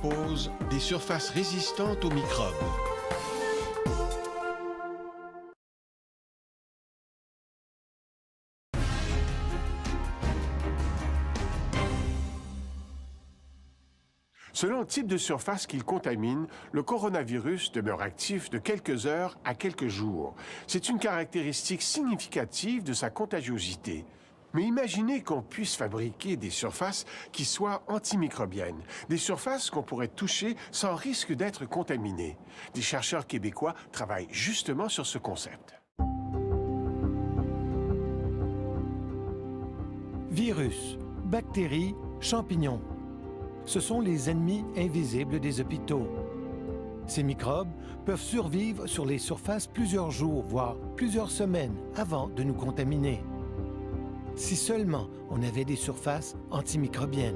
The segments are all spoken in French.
Pose des surfaces résistantes aux microbes. Selon le type de surface qu'il contamine, le coronavirus demeure actif de quelques heures à quelques jours. C'est une caractéristique significative de sa contagiosité. Mais imaginez qu'on puisse fabriquer des surfaces qui soient antimicrobiennes, des surfaces qu'on pourrait toucher sans risque d'être contaminées. Des chercheurs québécois travaillent justement sur ce concept. Virus, bactéries, champignons. Ce sont les ennemis invisibles des hôpitaux. Ces microbes peuvent survivre sur les surfaces plusieurs jours, voire plusieurs semaines avant de nous contaminer. Si seulement on avait des surfaces antimicrobiennes.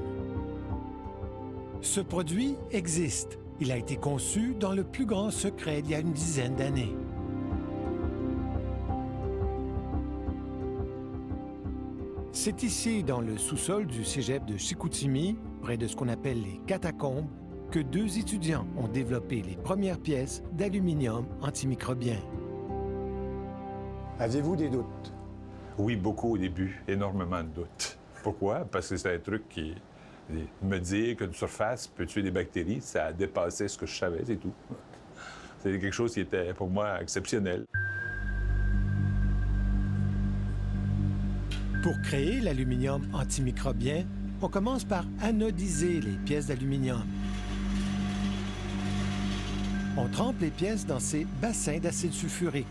Ce produit existe. Il a été conçu dans le plus grand secret il y a une dizaine d'années. C'est ici, dans le sous-sol du cégep de Chicoutimi, près de ce qu'on appelle les catacombes, que deux étudiants ont développé les premières pièces d'aluminium antimicrobien. Aviez-vous des doutes? Oui, beaucoup au début, énormément de doutes. Pourquoi? Parce que c'est un truc qui... Me dire qu'une surface peut tuer des bactéries, ça a dépassé ce que je savais, c'est tout. C'est quelque chose qui était, pour moi, exceptionnel. Pour créer l'aluminium antimicrobien, on commence par anodiser les pièces d'aluminium. On trempe les pièces dans ces bassins d'acide sulfurique.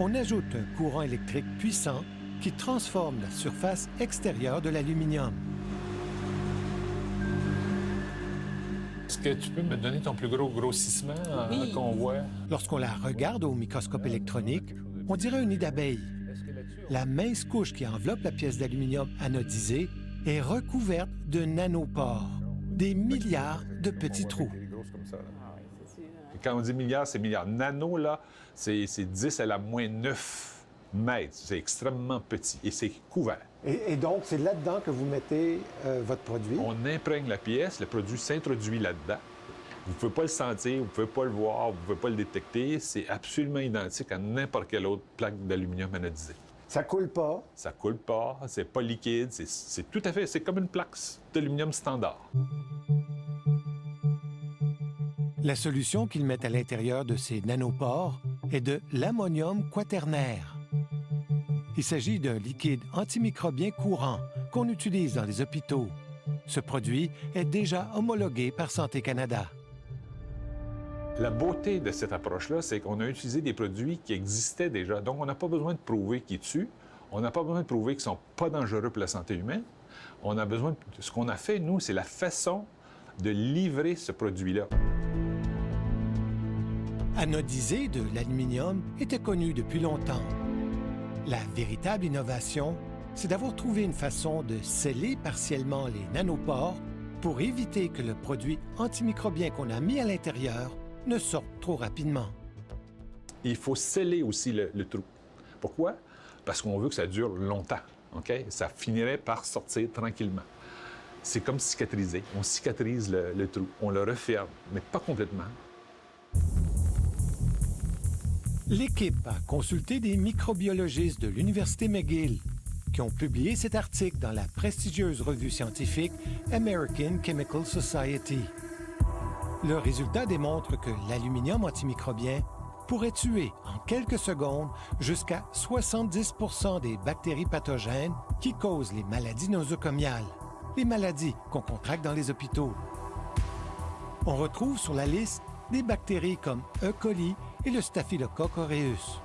On ajoute un courant électrique puissant qui transforme la surface extérieure de l'aluminium. Est-ce que tu peux me donner ton plus gros grossissement qu'on voit? Lorsqu'on la regarde au microscope électronique, on dirait un nid d'abeille. La mince couche qui enveloppe la pièce d'aluminium anodisée est recouverte de nanopores, des milliards de petits trous. Quand on dit milliards, c'est milliards. Nano, là, c'est 10 à la moins 9 mètres. C'est extrêmement petit et c'est couvert. Et donc, c'est là-dedans que vous mettez votre produit? On imprègne la pièce, le produit s'introduit là-dedans. Vous ne pouvez pas le sentir, vous ne pouvez pas le voir, vous ne pouvez pas le détecter. C'est absolument identique à n'importe quelle autre plaque d'aluminium anodisée. Ça coule pas? Ça coule pas, c'est pas liquide, c'est tout à fait... C'est comme une plaque d'aluminium standard. La solution qu'ils mettent à l'intérieur de ces nanopores est de l'ammonium quaternaire. Il s'agit d'un liquide antimicrobien courant qu'on utilise dans les hôpitaux. Ce produit est déjà homologué par Santé Canada. La beauté de cette approche-là, c'est qu'on a utilisé des produits qui existaient déjà. Donc, on n'a pas besoin de prouver qu'ils tuent. On n'a pas besoin de prouver qu'ils ne sont pas dangereux pour la santé humaine. On a besoin de... Ce qu'on a fait, nous, c'est la façon de livrer ce produit-là. Anodiser de l'aluminium était connu depuis longtemps. La véritable innovation, c'est d'avoir trouvé une façon de sceller partiellement les nanopores pour éviter que le produit antimicrobien qu'on a mis à l'intérieur ne sorte trop rapidement. Il faut sceller aussi le trou. Pourquoi? Parce qu'on veut que ça dure longtemps. OK? Ça finirait par sortir tranquillement. C'est comme cicatriser. On cicatrise le trou. On le referme, mais pas complètement. L'équipe a consulté des microbiologistes de l'Université McGill qui ont publié cet article dans la prestigieuse revue scientifique American Chemical Society. Le résultat démontre que l'aluminium antimicrobien pourrait tuer en quelques secondes jusqu'à 70 % des bactéries pathogènes qui causent les maladies nosocomiales, les maladies qu'on contracte dans les hôpitaux. On retrouve sur la liste des bactéries comme E. coli et le Staphylococcus aureus.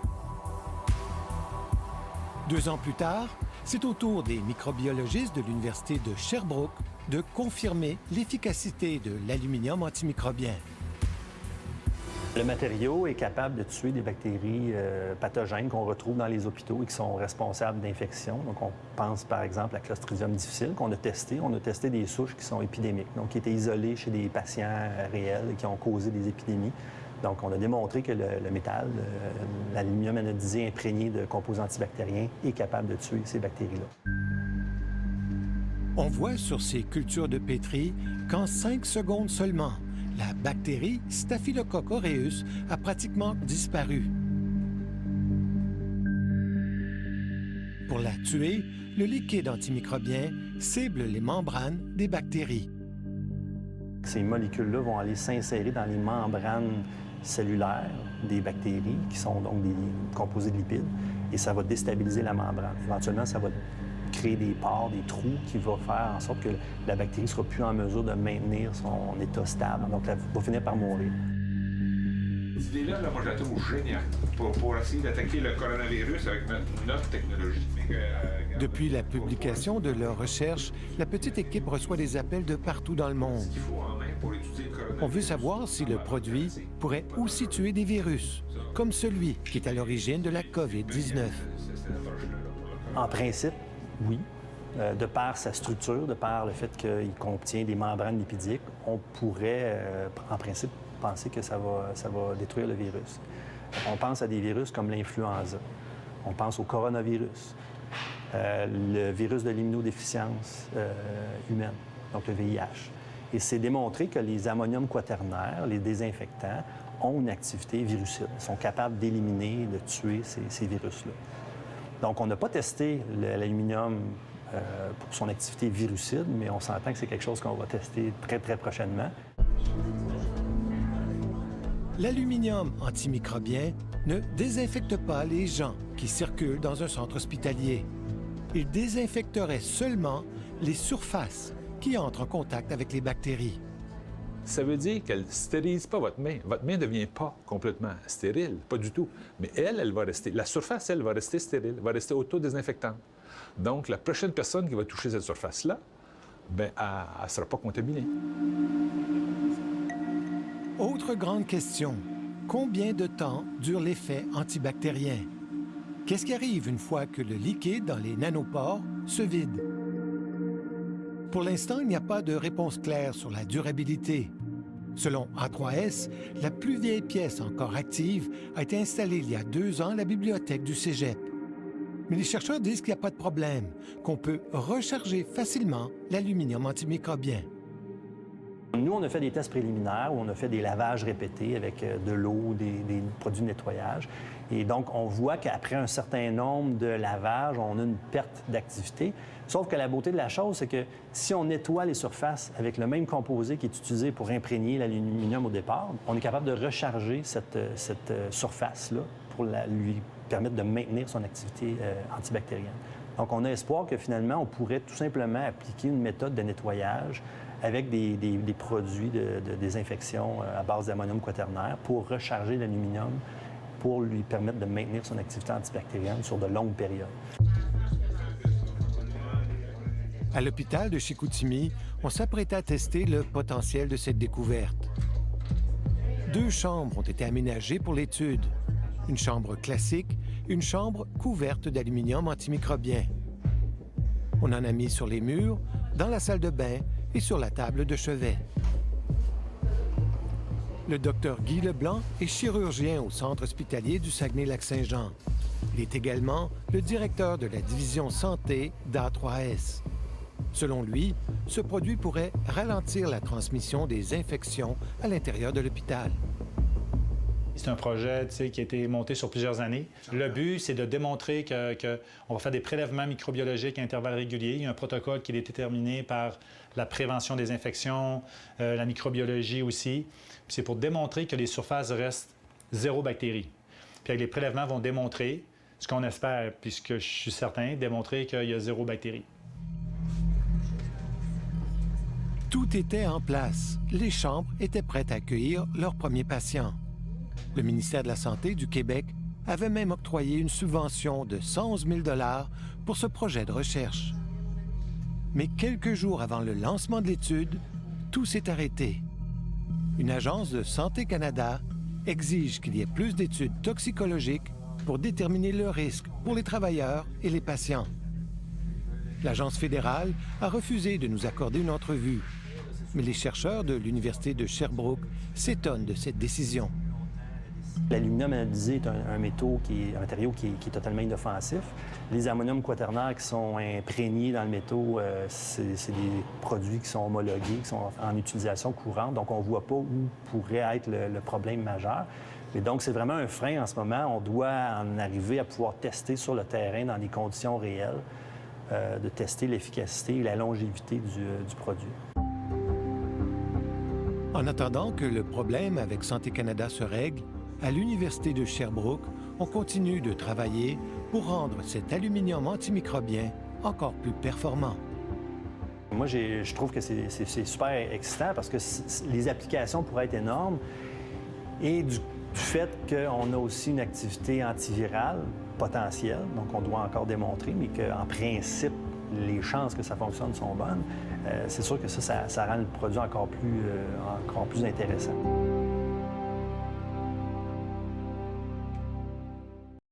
2 ans plus tard, c'est au tour des microbiologistes de l'Université de Sherbrooke de confirmer l'efficacité de l'aluminium antimicrobien. Le matériau est capable de tuer des bactéries pathogènes qu'on retrouve dans les hôpitaux et qui sont responsables d'infections. Donc, on pense par exemple à Clostridium difficile qu'on a testé. On a testé des souches qui sont épidémiques, donc qui étaient isolées chez des patients réels et qui ont causé des épidémies. Donc, on a démontré que le métal, l'aluminium anodisé imprégné de composants antibactériens, est capable de tuer ces bactéries-là. On voit sur ces cultures de pétri qu'en 5 secondes seulement, la bactérie Staphylococcus aureus a pratiquement disparu. Pour la tuer, le liquide antimicrobien cible les membranes des bactéries. Ces molécules-là vont aller s'insérer dans les membranes cellulaires des bactéries, qui sont donc composées de lipides, et ça va déstabiliser la membrane. Éventuellement, ça va créer des pores, des trous, qui vont faire en sorte que la bactérie ne sera plus en mesure de maintenir son état stable. Donc, elle va finir par mourir. Cette idée-là, moi, je la trouve géniale pour essayer d'attaquer le coronavirus avec notre technologie. Depuis la publication de leurs recherches, la petite équipe reçoit des appels de partout dans le monde. On veut savoir si le produit pourrait aussi tuer des virus, comme celui qui est à l'origine de la COVID-19. En principe, oui. De par sa structure, de par le fait qu'il contient des membranes lipidiques, on pourrait, en principe, penser que ça va détruire le virus. On pense à des virus comme l'influenza. On pense au coronavirus, le virus de l'immunodéficience humaine, donc le VIH. Et c'est démontré que les ammoniums quaternaires, les désinfectants, ont une activité virucide. Ils sont capables d'éliminer, de tuer ces virus-là. Donc, on n'a pas testé l'aluminium pour son activité virucide, mais on s'entend que c'est quelque chose qu'on va tester très, très prochainement. L'aluminium antimicrobien ne désinfecte pas les gens qui circulent dans un centre hospitalier. Il désinfecterait seulement les surfaces qui entrent en contact avec les bactéries. Ça veut dire qu'elle ne stérilise pas votre main. Votre main ne devient pas complètement stérile, pas du tout. Mais elle va rester, la surface, elle, va rester stérile, va rester auto-désinfectante. Donc, la prochaine personne qui va toucher cette surface-là, bien, elle ne sera pas contaminée. Autre grande question, combien de temps dure l'effet antibactérien? Qu'est-ce qui arrive une fois que le liquide dans les nanopores se vide? Pour l'instant, il n'y a pas de réponse claire sur la durabilité. Selon A3S, la plus vieille pièce encore active a été installée il y a 2 ans à la bibliothèque du Cégep. Mais les chercheurs disent qu'il n'y a pas de problème, qu'on peut recharger facilement l'aluminium antimicrobien. Nous, on a fait des tests préliminaires où on a fait des lavages répétés avec de l'eau, des produits de nettoyage. Et donc, on voit qu'après un certain nombre de lavages, on a une perte d'activité. Sauf que la beauté de la chose, c'est que si on nettoie les surfaces avec le même composé qui est utilisé pour imprégner l'aluminium au départ, on est capable de recharger cette surface-là pour lui permettre de maintenir son activité antibactérienne. Donc, on a espoir que finalement, on pourrait tout simplement appliquer une méthode de nettoyage avec des produits de désinfection à base d'ammonium quaternaire pour recharger l'aluminium, pour lui permettre de maintenir son activité antibactérienne sur de longues périodes. À l'hôpital de Chicoutimi, on s'apprêtait à tester le potentiel de cette découverte. 2 chambres ont été aménagées pour l'étude. Une chambre classique, une chambre couverte d'aluminium antimicrobien. On en a mis sur les murs, dans la salle de bain et sur la table de chevet. Le docteur Guy Leblanc est chirurgien au centre hospitalier du Saguenay-Lac-Saint-Jean. Il est également le directeur de la division santé d'A3S. Selon lui, ce produit pourrait ralentir la transmission des infections à l'intérieur de l'hôpital. C'est un projet qui a été monté sur plusieurs années. Le but, c'est de démontrer qu'on va faire des prélèvements microbiologiques à intervalles réguliers. Il y a un protocole qui est déterminé par la prévention des infections, la microbiologie aussi. C'est pour démontrer que les surfaces restent 0 bactéries. Puis avec les prélèvements vont démontrer, ce qu'on espère, puisque je suis certain, démontrer qu'il y a 0 bactéries. Tout était en place. Les chambres étaient prêtes à accueillir leurs premiers patients. Le ministère de la Santé du Québec avait même octroyé une subvention de 111 000 $ pour ce projet de recherche. Mais quelques jours avant le lancement de l'étude, tout s'est arrêté. Une agence de Santé Canada exige qu'il y ait plus d'études toxicologiques pour déterminer le risque pour les travailleurs et les patients. L'agence fédérale a refusé de nous accorder une entrevue, mais les chercheurs de l'Université de Sherbrooke s'étonnent de cette décision. L'aluminium anodisé est un matériau qui est totalement inoffensif. Les ammoniums quaternaires qui sont imprégnés dans le métaux, c'est des produits qui sont homologués, qui sont en utilisation courante. Donc, on ne voit pas où pourrait être le problème majeur. Et donc, c'est vraiment un frein en ce moment. On doit en arriver à pouvoir tester sur le terrain dans des conditions réelles, de tester l'efficacité et la longévité du produit. En attendant que le problème avec Santé Canada se règle, à l'Université de Sherbrooke, on continue de travailler pour rendre cet aluminium antimicrobien encore plus performant. Moi, je trouve que c'est super excitant parce que les applications pourraient être énormes et du fait qu'on a aussi une activité antivirale potentielle, donc on doit encore démontrer, mais qu'en principe, les chances que ça fonctionne sont bonnes, c'est sûr que ça rend le produit encore plus intéressant.